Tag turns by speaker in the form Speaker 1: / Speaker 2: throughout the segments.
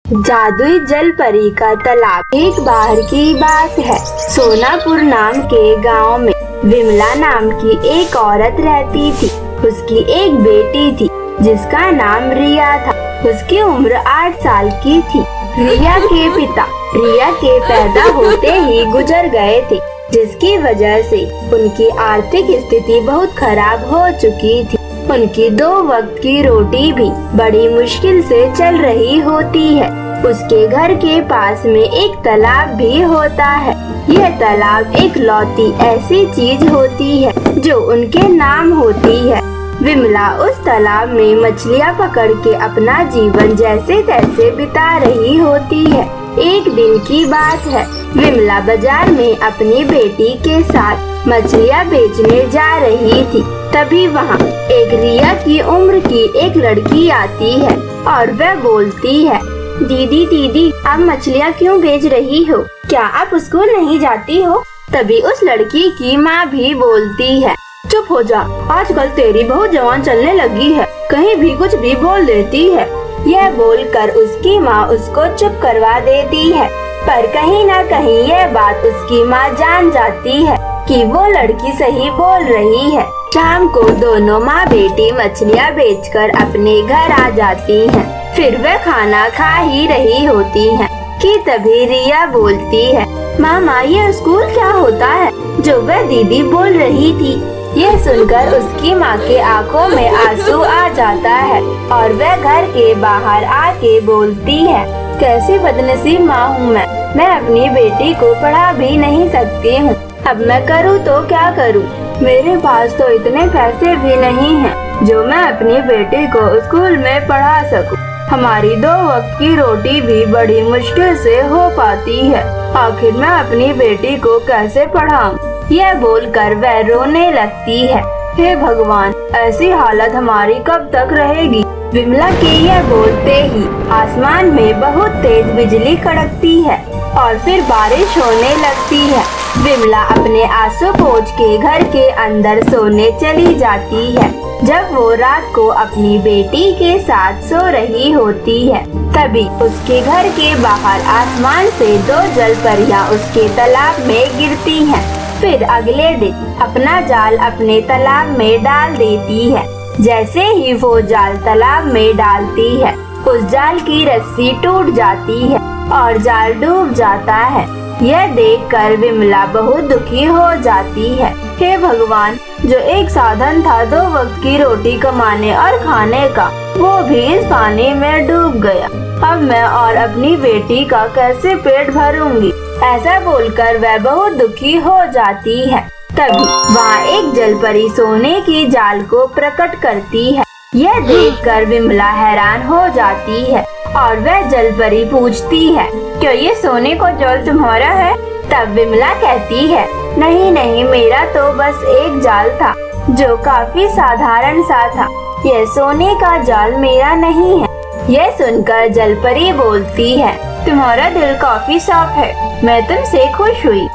Speaker 1: जादुई जल परी का तालाब। एक बार की बात है, सोनापुर नाम के गांव में विमला नाम की एक औरत रहती थी। उसकी एक बेटी थी जिसका नाम रिया था। उसकी उम्र 8 साल की थी। रिया के पिता रिया के पैदा होते ही गुजर गए थे, जिसकी वजह से उनकी आर्थिक स्थिति बहुत खराब हो चुकी थी। उनकी 2 वक्त की रोटी भी बड़ी मुश्किल से चल रही होती है। उसके घर के पास में एक तालाब भी होता है। यह तालाब एक लौती ऐसी चीज होती है जो उनके नाम होती है। विमला उस तालाब में मछलियाँ पकड़ के अपना जीवन जैसे तैसे बिता रही होती है। एक दिन की बात है, विमला बाजार में अपनी बेटी के साथ मछलियाँ बेचने जा रही थी। तभी वहाँ एक रिया की उम्र की एक लड़की आती है और वह बोलती है, दीदी दीदी आप मछलियाँ क्यों बेच रही हो? क्या आप स्कूल नहीं जाती हो? तभी उस लड़की की माँ भी बोलती है, चुप हो जा, आजकल तेरी बहुत जवान चलने लगी है, कहीं भी कुछ भी बोल देती है। यह बोलकर उसकी माँ उसको चुप करवा देती है, पर कहीं न कहीं यह बात उसकी माँ जान जाती है कि वो लड़की सही बोल रही है। शाम को दोनों माँ बेटी मछलियाँ बेचकर अपने घर आ जाती हैं। फिर वह खाना खा ही रही होती हैं कि तभी रिया बोलती है, मामा ये स्कूल क्या होता है जो वह दीदी बोल रही थी? यह सुनकर उसकी माँ के आंखों में आंसू आ जाता है और वह घर के बाहर आके बोलती है, कैसी बदनसीब माँ हूँ मैं अपनी बेटी को पढ़ा भी नहीं सकती हूँ। अब मैं करूँ तो क्या करूँ? मेरे पास तो इतने पैसे भी नहीं हैं जो मैं अपनी बेटी को स्कूल में पढ़ा सकूँ। हमारी 2 वक्त की रोटी भी बड़ी मुश्किल से हो पाती है। आखिर मैं अपनी बेटी को कैसे पढ़ाऊँ? यह बोलकर वह रोने लगती है। हे भगवान, ऐसी हालत हमारी कब तक रहेगी? विमला के यह बोलते ही आसमान में बहुत तेज बिजली कड़कती है और फिर बारिश होने लगती है। विमला अपने आंसू पोंछ के घर के अंदर सोने चली जाती है। जब वो रात को अपनी बेटी के साथ सो रही होती है, तभी उसके घर के बाहर आसमान से 2 जल परियां उसके तालाब में गिरती हैं। फिर अगले दिन अपना जाल अपने तालाब में डाल देती है। जैसे ही वो जाल तालाब में डालती है, उस जाल की रस्सी टूट जाती है और जाल डूब जाता है। यह देखकर विमला बहुत दुखी हो जाती है। हे भगवान, जो एक साधन था 2 वक्त की रोटी कमाने और खाने का, वो भी इस पानी में डूब गया। अब मैं और अपनी बेटी का कैसे पेट भरूंगी? ऐसा बोलकर वह बहुत दुखी हो जाती है। तभी वहाँ एक जलपरी सोने की जाल को प्रकट करती है। यह देखकर विमला हैरान हो जाती है और वह जलपरी पूछती है, क्या ये सोने का जाल तुम्हारा है? तब विमला कहती है, नहीं नहीं, मेरा तो बस एक जाल था जो काफी साधारण सा था। यह सोने का जाल मेरा नहीं है। यह सुनकर जलपरी बोलती है, तुम्हारा दिल काफी साफ है, मैं तुमसे खुश हुई,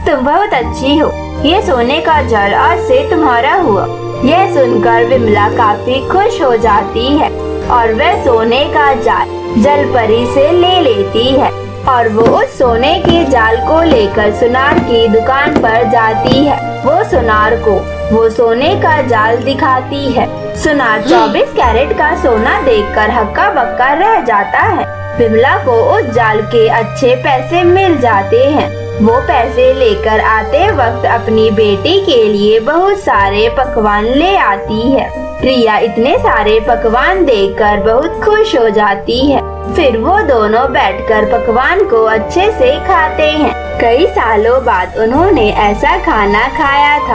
Speaker 1: तुम बहुत अच्छी हो। ये सोने का जाल आज से तुम्हारा हुआ। यह सुनकर विमला काफी खुश हो जाती है और वह सोने का जाल जलपरी से ले लेती है और वो उस सोने के जाल को लेकर सुनार की दुकान पर जाती है। वो सुनार को वो सोने का जाल दिखाती है। सुनार 24 कैरेट का सोना देखकर हक्का बक्का रह जाता है। विमला को उस जाल के अच्छे पैसे मिल जाते हैं। वो पैसे लेकर आते वक्त अपनी बेटी के लिए बहुत सारे पकवान ले आती है। रिया इतने सारे पकवान देखकर बहुत खुश हो जाती है। फिर वो दोनों बैठकर पकवान को अच्छे से खाते हैं। कई सालों बाद उन्होंने ऐसा खाना खाया था।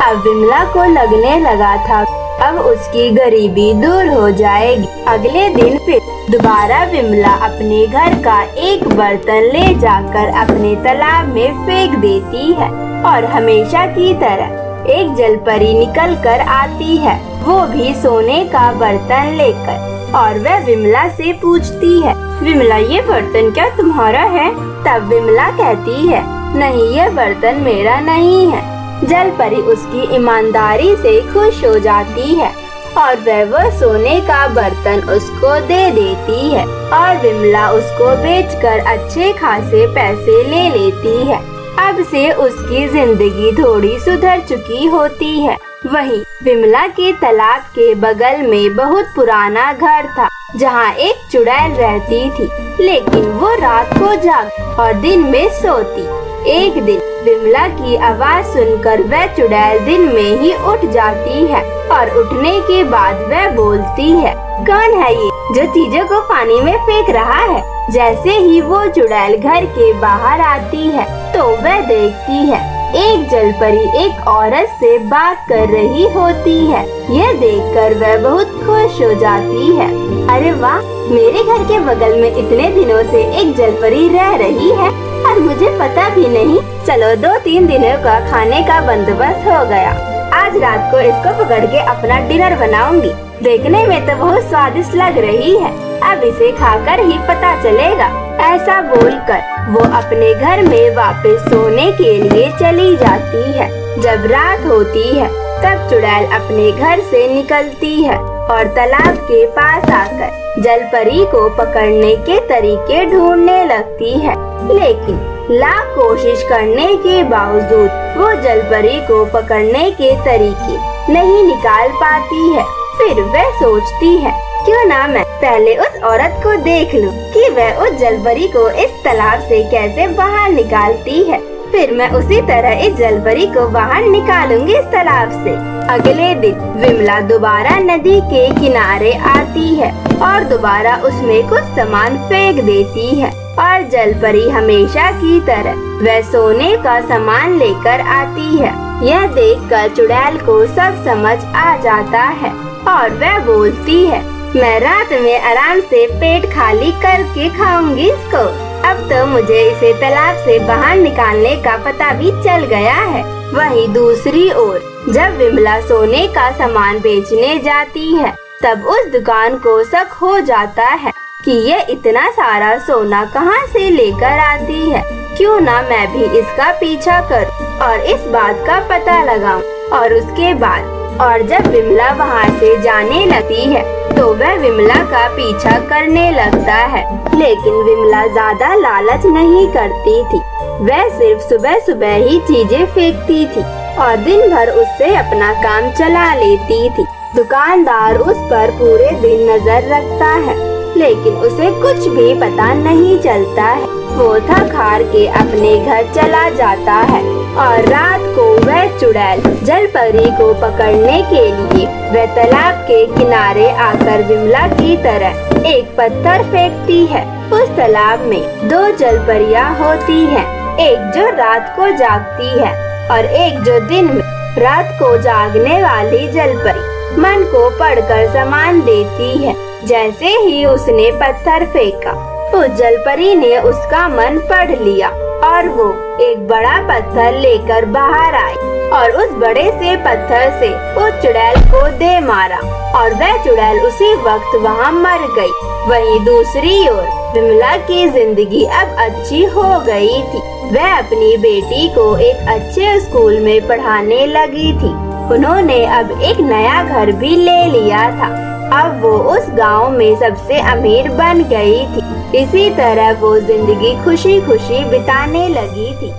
Speaker 1: अब विमला को लगने लगा था अब उसकी गरीबी दूर हो जाएगी। अगले दिन फिर दोबारा विमला अपने घर का एक बर्तन ले जाकर अपने तालाब में फेंक देती है और हमेशा की तरह एक जलपरी निकल कर आती है, वो भी सोने का बर्तन लेकर, और वह विमला से पूछती है, विमला ये बर्तन क्या तुम्हारा है? तब विमला कहती है, नहीं, यह बर्तन मेरा नहीं है। जलपरी उसकी ईमानदारी से खुश हो जाती है और वह वो सोने का बर्तन उसको दे देती है और विमला उसको बेचकर अच्छे खासे पैसे ले लेती है। अब से उसकी जिंदगी थोड़ी सुधर चुकी होती है। वहीं विमला के तालाब के बगल में बहुत पुराना घर था जहाँ एक चुड़ैल रहती थी, लेकिन वो रात को जाग और दिन में सोती। एक दिन विमला की आवाज सुनकर वह चुड़ैल दिन में ही उठ जाती है और उठने के बाद वह बोलती है, कौन है ये जो चीजों को पानी में फेंक रहा है। जैसे ही वो चुड़ैल घर के बाहर आती है तो वह देखती है एक जलपरी एक औरत से बात कर रही होती है। यह देखकर वह बहुत खुश हो जाती है। अरे वाह, मेरे घर के बगल में इतने दिनों से एक जलपरी रह रही है और मुझे पता भी नहीं। चलो 2-3 दिनों का खाने का बंदोबस्त हो गया। आज रात को इसको पकड़ के अपना डिनर बनाऊंगी। देखने में तो बहुत स्वादिष्ट लग रही है, अब इसे खाकर ही पता चलेगा। ऐसा बोलकर वो अपने घर में वापस सोने के लिए चली जाती है। जब रात होती है तब चुड़ैल अपने घर से निकलती है और तालाब के पास आकर जलपरी को पकड़ने के तरीके ढूंढने लगती है, लेकिन लाख कोशिश करने के बावजूद वो जलपरी को पकड़ने के तरीके नहीं निकाल पाती है। फिर वह सोचती है, क्यों ना मैं पहले उस औरत को देख लूं कि वह उस जलपरी को इस तालाब से कैसे बाहर निकालती है। फिर मैं उसी तरह इस जलपरी को बाहर निकालूंगी इस तालाब से। अगले दिन विमला दोबारा नदी के किनारे आती है और दोबारा उसमें कुछ सामान फेंक देती है और जलपरी हमेशा की तरह वह सोने का सामान लेकर आती है। यह देखकर चुड़ैल को सब समझ आ जाता है और वह बोलती है, मैं रात में आराम से पेट खाली करके खाऊंगी इसको। अब तो मुझे इसे तालाब से बाहर निकालने का पता भी चल गया है। वहीं दूसरी ओर जब विमला सोने का सामान बेचने जाती है तब उस दुकान को शक हो जाता है कि ये इतना सारा सोना कहाँ से लेकर आती है। क्यों ना मैं भी इसका पीछा करूं और इस बात का पता लगाऊं। और उसके बाद जब विमला वहाँ से जाने लगती है तो वह विमला का पीछा करने लगता है, लेकिन विमला ज्यादा लालच नहीं करती थी। वह सिर्फ सुबह सुबह ही चीजें फेंकती थी और दिन भर उससे अपना काम चला लेती थी। दुकानदार उस पर पूरे दिन नजर रखता है, लेकिन उसे कुछ भी पता नहीं चलता है। वो थक हार के अपने घर चला जाता है और रात को वह चुड़ैल जलपरी को पकड़ने के लिए वह तालाब के किनारे आकर विमला की तरह एक पत्थर फेंकती है। उस तालाब में 2 जलपरियां होती हैं, एक जो रात को जागती है और एक जो दिन में। रात को जागने वाली जलपरी मन को पढ़कर सामान देती है। जैसे ही उसने पत्थर फेंका उस जलपरी ने उसका मन पढ़ लिया और वो एक बड़ा पत्थर लेकर बाहर आई और उस बड़े से पत्थर से उस चुड़ैल को दे मारा और वह चुड़ैल उसी वक्त वहाँ मर गई। वहीं दूसरी ओर विमला की जिंदगी अब अच्छी हो गई थी। वह अपनी बेटी को एक अच्छे स्कूल में पढ़ाने लगी थी। उन्होंने अब एक नया घर भी ले लिया था। अब वो उस गांव में सबसे अमीर बन गई थी। इसी तरह वो जिंदगी खुशी खुशी बिताने लगी थी।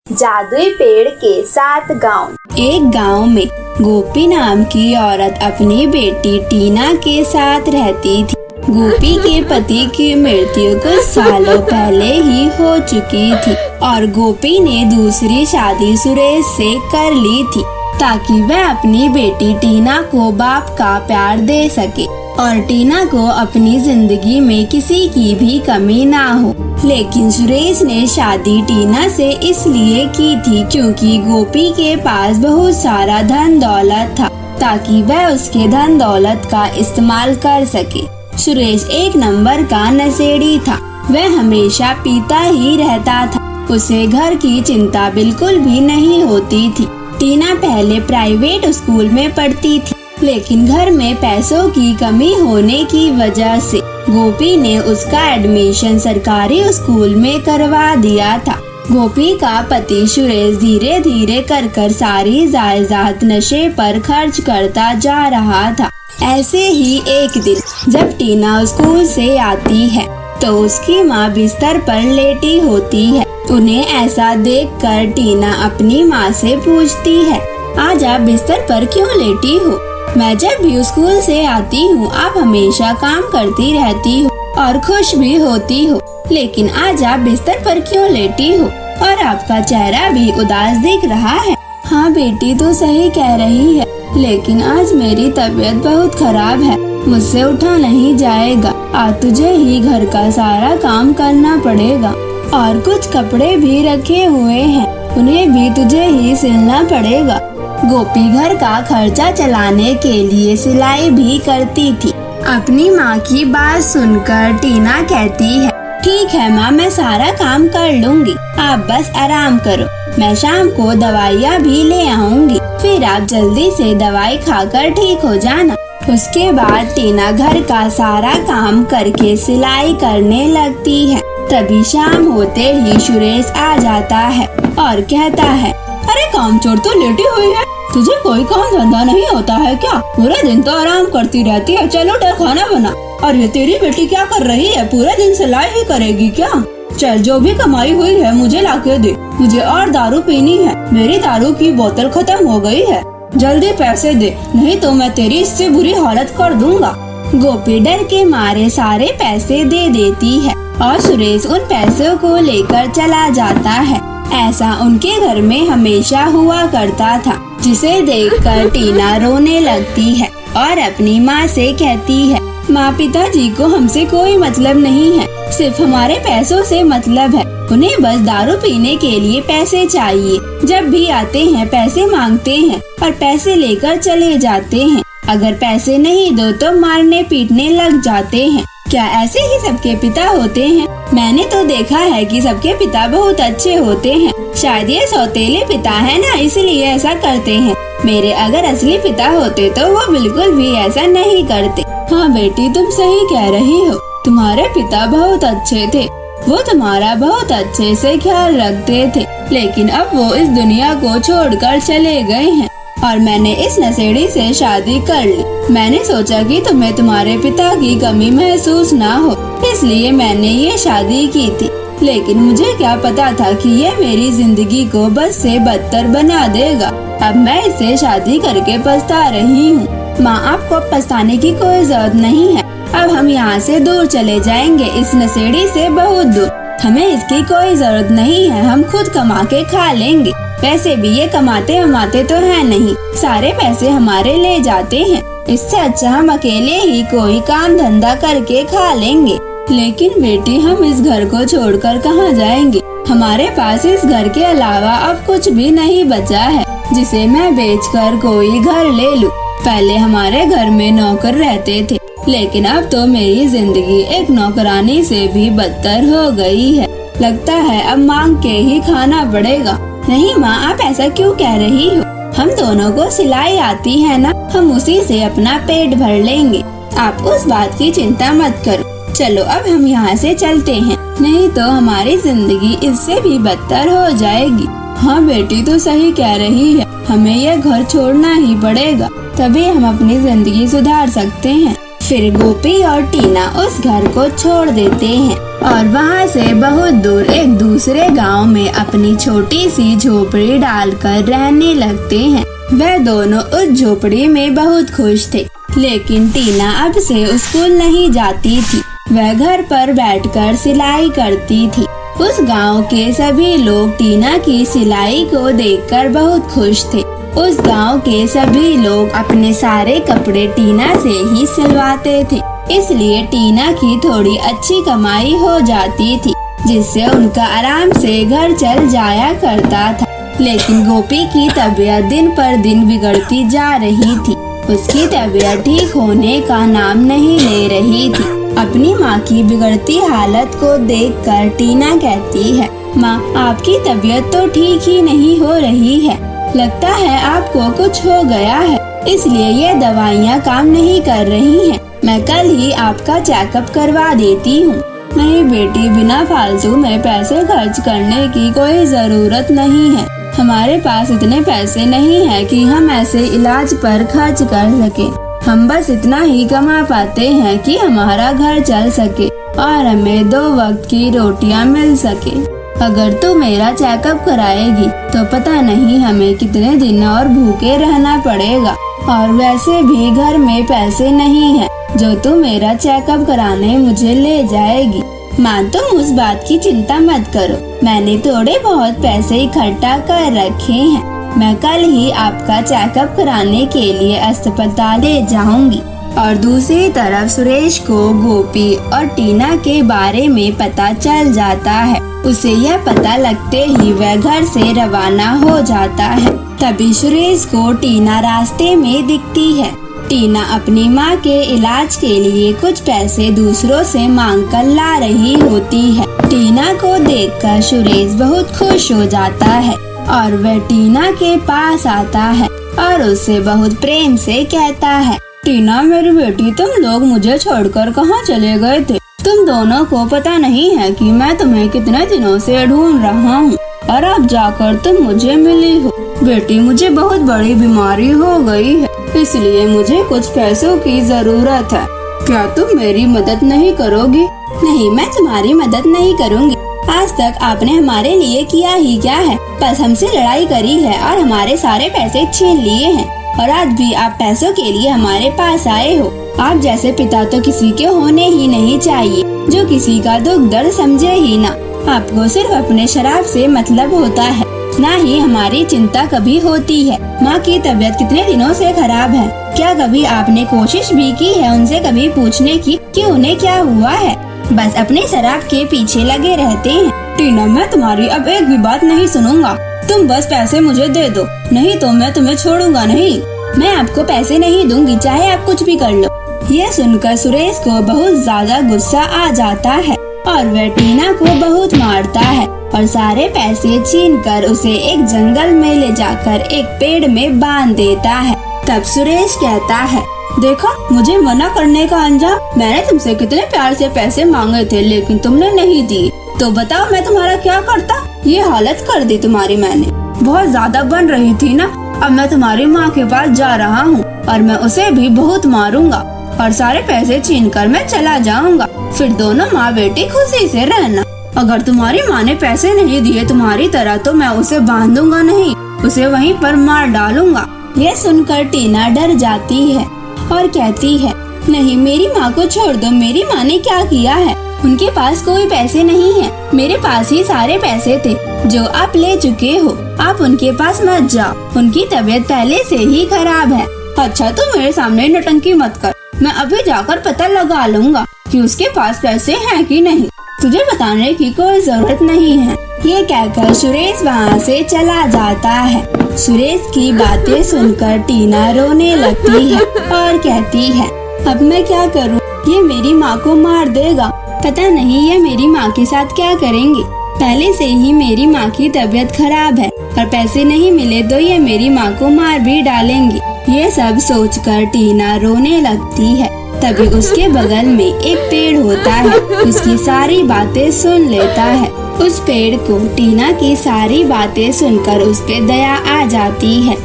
Speaker 1: जादुई पेड़ के 7 गांव। एक गांव में गोपी नाम की औरत अपनी बेटी टीना के साथ रहती थी। गोपी के पति की मृत्यु कुछ सालों पहले ही हो चुकी थी और गोपी ने दूसरी शादी सुरेश से कर ली थी ताकि वह अपनी बेटी टीना को बाप का प्यार दे सके और टीना को अपनी जिंदगी में किसी की भी कमी ना हो। लेकिन सुरेश ने शादी टीना से इसलिए की थी क्योंकि गोपी के पास बहुत सारा धन दौलत था ताकि वह उसके धन दौलत का इस्तेमाल कर सके। सुरेश एक नंबर का नशेड़ी था। वह हमेशा पीता ही रहता था। उसे घर की चिंता बिल्कुल भी नहीं होती थी। टीना पहले प्राइवेट स्कूल में पढ़ती थी, लेकिन घर में पैसों की कमी होने की वजह से गोपी ने उसका एडमिशन सरकारी स्कूल में करवा दिया था। गोपी का पति सुरेश धीरे धीरे कर सारी जायदाद नशे पर खर्च करता जा रहा था। ऐसे ही एक दिन जब टीना स्कूल से आती है तो उसकी माँ बिस्तर पर लेटी होती है। उन्हें ऐसा देखकर टीना अपनी माँ से पूछती है, आज आप बिस्तर पर क्यों लेटी हो? मैं जब भी स्कूल से आती हूँ आप हमेशा काम करती रहती हो और खुश भी होती हो, लेकिन आज आप बिस्तर पर क्यों लेटी हो और आपका चेहरा भी उदास दिख रहा है। हाँ बेटी तो सही कह रही है, लेकिन आज मेरी तबीयत बहुत खराब है, मुझसे उठा नहीं जाएगा। आज तुझे ही घर का सारा काम करना पड़ेगा और कुछ कपड़े भी रखे हुए हैं, उन्हें भी तुझे ही सिलना पड़ेगा। गोपी घर का खर्चा चलाने के लिए सिलाई भी करती थी। अपनी माँ की बात सुनकर टीना कहती है, ठीक है माँ, मैं सारा काम कर लूँगी, आप बस आराम करो, मैं शाम को दवाइयाँ भी ले आऊँगी, फिर आप जल्दी से दवाई खाकर ठीक हो जाना। उसके बाद टीना घर का सारा काम करके सिलाई करने लगती है। तभी शाम होते ही सुरेश आ जाता है और कहता है, अरे कामचोर तो लेटी हुई है, तुझे कोई काम धंधा नहीं होता है क्या? पूरा दिन तो आराम करती रहती है, चलो उठ खाना बना। और ये तेरी बेटी क्या कर रही है, पूरा दिन सिलाई ही करेगी क्या? चल जो भी कमाई हुई है मुझे लाके दे, मुझे और दारू पीनी है, मेरी दारू की बोतल खत्म हो गई है, जल्दी पैसे दे, नहीं तो मैं तेरी इससे बुरी हालत कर दूंगा। गोपी डर के मारे सारे पैसे दे देती है और सुरेश उन पैसों को लेकर चला जाता है। ऐसा उनके घर में हमेशा हुआ करता था, जिसे देखकर टीना रोने लगती है और अपनी माँ से कहती है, माँ पिताजी को हमसे कोई मतलब नहीं है, सिर्फ हमारे पैसों से मतलब है, उन्हें बस दारू पीने के लिए पैसे चाहिए, जब भी आते हैं पैसे मांगते हैं और पैसे लेकर चले जाते हैं, अगर पैसे नहीं दो तो मारने पीटने लग जाते हैं। क्या ऐसे ही सबके पिता होते हैं? मैंने तो देखा है कि सबके पिता बहुत अच्छे होते हैं, शायद ये सौतेले पिता है ना, इसलिए ऐसा करते हैं। मेरे अगर असली पिता होते तो वो बिल्कुल भी ऐसा नहीं करते। हाँ बेटी तुम सही कह रही हो, तुम्हारे पिता बहुत अच्छे थे, वो तुम्हारा बहुत अच्छे से ख्याल रखते थे, लेकिन अब वो इस दुनिया को छोड़कर चले गए हैं और मैंने इस नशेड़ी से शादी कर ली। मैंने सोचा कि तुम्हें तुम्हारे पिता की कमी महसूस ना हो, इसलिए मैंने ये शादी की थी, लेकिन मुझे क्या पता था कि ये मेरी जिंदगी को बद से बदतर बना देगा। अब मैं इससे शादी करके पछता रही हूँ। माँ आपको पछताने की कोई जरूरत नहीं है, अब हम यहाँ से दूर चले जाएंगे, इस नशेड़ी से बहुत दूर, हमें इसकी कोई जरूरत नहीं है, हम खुद कमा के खा लेंगे। पैसे भी ये कमाते तो है नहीं, सारे पैसे हमारे ले जाते हैं, इससे अच्छा हम अकेले ही कोई काम धंधा करके खा लेंगे। लेकिन बेटी हम इस घर को छोड़कर कहाँ जाएंगे? हमारे पास इस घर के अलावा अब कुछ भी नहीं बचा है जिसे मैं बेचकर कोई घर ले लूं। पहले हमारे घर में नौकर रहते थे, लेकिन अब तो मेरी जिंदगी एक नौकरानी से भी बदतर हो गई है। लगता है अब मांग के ही खाना पड़ेगा। नहीं माँ, आप ऐसा क्यों कह रही हो? हम दोनों को सिलाई आती है ना, हम उसी से अपना पेट भर लेंगे। आप उस बात की चिंता मत करो। चलो अब हम यहाँ से चलते हैं, नहीं तो हमारी जिंदगी इससे भी बदतर हो जाएगी। हाँ बेटी तो सही कह रही है, हमें यह घर छोड़ना ही पड़ेगा, तभी हम अपनी जिंदगी सुधार सकते हैं। फिर गोपी और टीना उस घर को छोड़ देते हैं और वहाँ से बहुत दूर एक दूसरे गांव में अपनी छोटी सी झोपड़ी डालकर रहने लगते हैं। वह दोनों उस झोपड़ी में बहुत खुश थे, लेकिन टीना अब से स्कूल नहीं जाती थी, वह घर पर बैठकर सिलाई करती थी। उस गांव के सभी लोग टीना की सिलाई को देखकर बहुत खुश थे। उस गांव के सभी लोग अपने सारे कपड़े टीना से ही सिलवाते थे, इसलिए टीना की थोड़ी अच्छी कमाई हो जाती थी, जिससे उनका आराम से घर चल जाया करता था। लेकिन गोपी की तबीयत दिन पर दिन बिगड़ती जा रही थी, उसकी तबीयत ठीक होने का नाम नहीं ले रही थी। अपनी माँ की बिगड़ती हालत को देखकर टीना कहती है, माँ आपकी तबीयत तो ठीक ही नहीं हो रही है, लगता है आपको कुछ हो गया है, इसलिए ये दवाइयाँ काम नहीं कर रही हैं। मैं कल ही आपका चेकअप करवा देती हूँ।
Speaker 2: नहीं बेटी, बिना फालतू में पैसे खर्च करने की कोई जरूरत नहीं है। हमारे पास इतने पैसे नहीं है कि हम ऐसे इलाज पर खर्च कर सके। हम बस इतना ही कमा पाते हैं कि हमारा घर चल सके और हमें 2 वक्त की रोटियां मिल सके। अगर तू मेरा चेकअप कराएगी तो पता नहीं हमें कितने दिन और भूखे रहना पड़ेगा। और वैसे भी घर में पैसे नहीं है जो तू मेरा चेकअप कराने मुझे ले जाएगी। माँ, तुम उस बात की चिंता मत करो, मैंने थोड़े बहुत पैसे इकट्ठा कर रखे हैं। मैं कल ही आपका चेकअप कराने के लिए अस्पताल ले जाऊंगी। और दूसरी तरफ सुरेश को गोपी और टीना के बारे में पता चल जाता है। उसे यह पता लगते ही वह घर से रवाना हो जाता है। तभी सुरेश को टीना रास्ते में दिखती है। टीना अपनी माँ के इलाज के लिए कुछ पैसे दूसरों से मांग कर ला रही होती है। टीना को देखकर सुरेश बहुत खुश हो जाता है और वह टीना के पास आता है और उसे बहुत प्रेम से कहता है, टीना मेरी बेटी, तुम लोग मुझे छोड़कर कहाँ चले गए थे? तुम दोनों को पता नहीं है कि मैं तुम्हें कितने दिनों से ढूंढ रहा हूँ और अब जाकर तुम मुझे मिली हो। बेटी, मुझे बहुत बड़ी बीमारी हो गई है, इसलिए मुझे कुछ पैसों की जरूरत है। क्या तुम मेरी मदद नहीं करोगी? नहीं, मैं तुम्हारी मदद नहीं करूँगी। आज तक आपने हमारे लिए किया ही क्या है? बस हमसे लड़ाई करी है और हमारे सारे पैसे छीन लिए हैं और आज भी आप पैसों के लिए हमारे पास आए हो। आप जैसे पिता तो किसी के होने ही नहीं चाहिए, जो किसी का दुख दर्द समझे ही ना। आपको सिर्फ अपने शराब से मतलब होता है, ना ही हमारी चिंता कभी होती है। माँ की तबीयत कितने दिनों से खराब है। क्या कभी आपने कोशिश भी की है उनसे कभी पूछने की कि उन्हें क्या हुआ है? बस अपने शराब के पीछे लगे रहते हैं। टीना, मैं तुम्हारी अब एक भी बात नहीं सुनूंगा। तुम बस पैसे मुझे दे दो, नहीं तो मैं तुम्हें छोड़ूंगा नहीं। मैं आपको पैसे नहीं दूंगी, चाहे आप कुछ भी कर लो। यह सुनकर सुरेश को बहुत ज्यादा गुस्सा आ जाता है और वह टीना को बहुत मारता है और सारे पैसे छीनकर उसे एक जंगल में ले जाकर एक पेड़ में बांध देता है। तब सुरेश कहता है, देखो, मुझे मना करने का अंजाम। मैंने तुमसे कितने प्यार से पैसे मांगे थे लेकिन तुमने नहीं दिए, तो बताओ मैं तुम्हारा क्या करता? ये हालत कर दी तुम्हारी मैंने। बहुत ज्यादा बन रही थी ना। अब मैं तुम्हारी माँ के पास जा रहा हूँ और मैं उसे भी बहुत मारूंगा और सारे पैसे छीनकर मैं चला जाऊंगा। फिर दोनों माँ बेटी खुशी से रहना। अगर तुम्हारी माँ ने पैसे नहीं दिए तुम्हारी तरह तो मैं उसे बांधूंगा नहीं, उसे वहीं पर मार डालूंगा। यह सुनकर टीना डर जाती है और कहती है, नहीं, मेरी माँ को छोड़ दो। मेरी माँ ने क्या किया है? उनके पास कोई पैसे नहीं है। मेरे पास ही सारे पैसे थे जो आप ले चुके हो। आप उनके पास मत जाओ, उनकी तबीयत पहले से ही खराब है। अच्छा, तू मेरे सामने नटंकी मत कर। मैं अभी जाकर पता लगा लूंगा कि उसके पास पैसे हैं कि नहीं। तुझे बताने की कोई जरूरत नहीं है। ये कहकर सुरेश वहाँ से चला जाता है। सुरेश की बातें सुनकर टीना रोने लगती है और कहती है, अब मैं क्या करूँ? ये मेरी माँ को मार देगा। पता नहीं ये मेरी माँ के साथ क्या करेंगे। पहले से ही मेरी माँ की तबीयत खराब है और पैसे नहीं मिले तो ये मेरी माँ को मार भी डालेंगी। ये सब सोचकर टीना रोने लगती है। तभी उसके बगल में एक पेड़ होता है, उसकी सारी बातें सुन लेता है। उस पेड़ को टीना की सारी बातें सुनकर उस पे दया आ जाती है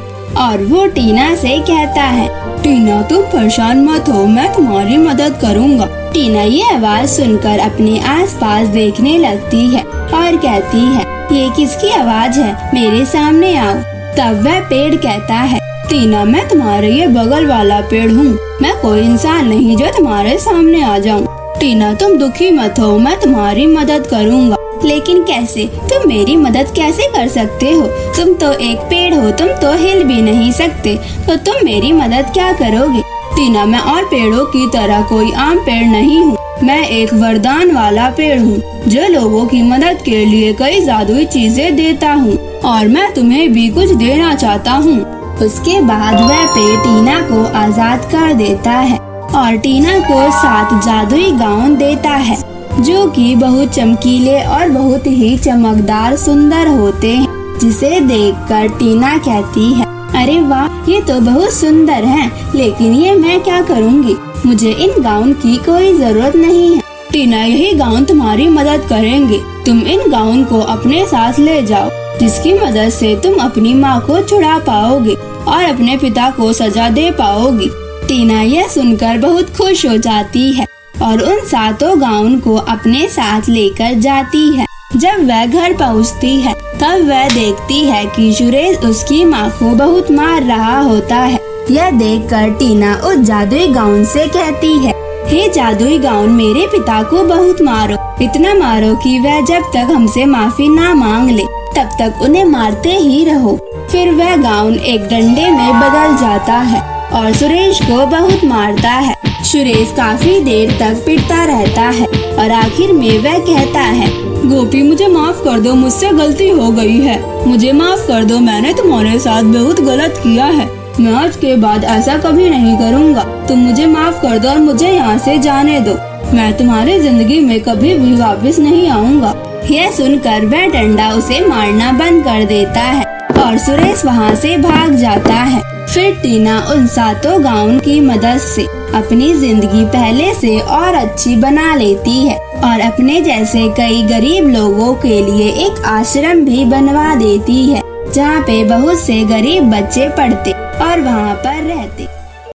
Speaker 2: और वो टीना से कहता है, टीना, तुम परेशान मत हो, मैं तुम्हारी मदद करूँगा। टीना ये आवाज सुनकर अपने आसपास देखने लगती है और कहती है, ये किसकी आवाज है? मेरे सामने आओ। तब वह पेड़ कहता है, टीना, मैं तुम्हारे ये बगल वाला पेड़ हूँ। मैं कोई इंसान नहीं जो तुम्हारे सामने आ जाऊँ। टीना, तुम दुखी मत हो, मैं तुम्हारी मदद करूँगा। लेकिन कैसे? तुम मेरी मदद कैसे कर सकते हो? तुम तो एक पेड़ हो, तुम तो हिल भी नहीं सकते, तो तुम मेरी मदद क्या करोगे? टीना, मैं और पेड़ों की तरह कोई आम पेड़ नहीं हूँ। मैं एक वरदान वाला पेड़ हूँ जो लोगों की मदद के लिए कई जादुई चीजें देता हूँ और मैं तुम्हें भी कुछ देना चाहता हूँ। उसके बाद वह पेड़ टीना को आजाद कर देता है और टीना को 7 जादुई गाउन देता है जो कि बहुत चमकीले और बहुत ही चमकदार सुंदर होते हैं, जिसे देखकर टीना कहती है, अरे वाह, ये तो बहुत सुंदर है, लेकिन ये मैं क्या करूँगी? मुझे इन गाउन की कोई जरूरत नहीं है। टीना, यही गाउन तुम्हारी मदद करेंगे। तुम इन गाउन को अपने साथ ले जाओ, जिसकी मदद से तुम अपनी माँ को छुड़ा पाओगे और अपने पिता को सजा दे पाओगी। टीना यह सुनकर बहुत खुश हो जाती है और उन 7 गाउन को अपने साथ लेकर जाती है। जब वह घर पहुँचती है तब वह देखती है कि सुरेश उसकी माँ को बहुत मार रहा होता है। यह देखकर टीना उस जादुई गाउन से कहती है, हे जादुई गाउन, मेरे पिता को बहुत मारो, इतना मारो कि वह जब तक हमसे माफी ना मांग ले तब तक उन्हें मारते ही रहो। फिर वह गाउन एक डंडे में बदल जाता है और सुरेश को बहुत मारता है। सुरेश काफी देर तक पिटता रहता है और आखिर में वह कहता है, गोपी, मुझे माफ कर दो, मुझसे गलती हो गई है, मुझे माफ कर दो, मैंने तुम्हारे साथ बहुत गलत किया है, मैं आज के बाद ऐसा कभी नहीं करूँगा, तुम मुझे माफ कर दो और मुझे यहाँ से जाने दो, मैं तुम्हारी जिंदगी में कभी भी वापस नहीं आऊँगा। यह सुनकर वह डंडा उसे मारना बंद कर देता है और सुरेश वहाँ से भाग जाता है। फिर टीना उन 7 गाउन की मदद से अपनी जिंदगी पहले से और अच्छी बना लेती है और अपने जैसे कई गरीब लोगों के लिए एक आश्रम भी बनवा देती है, जहाँ पे बहुत से गरीब बच्चे पढ़ते और वहाँ पर रहते।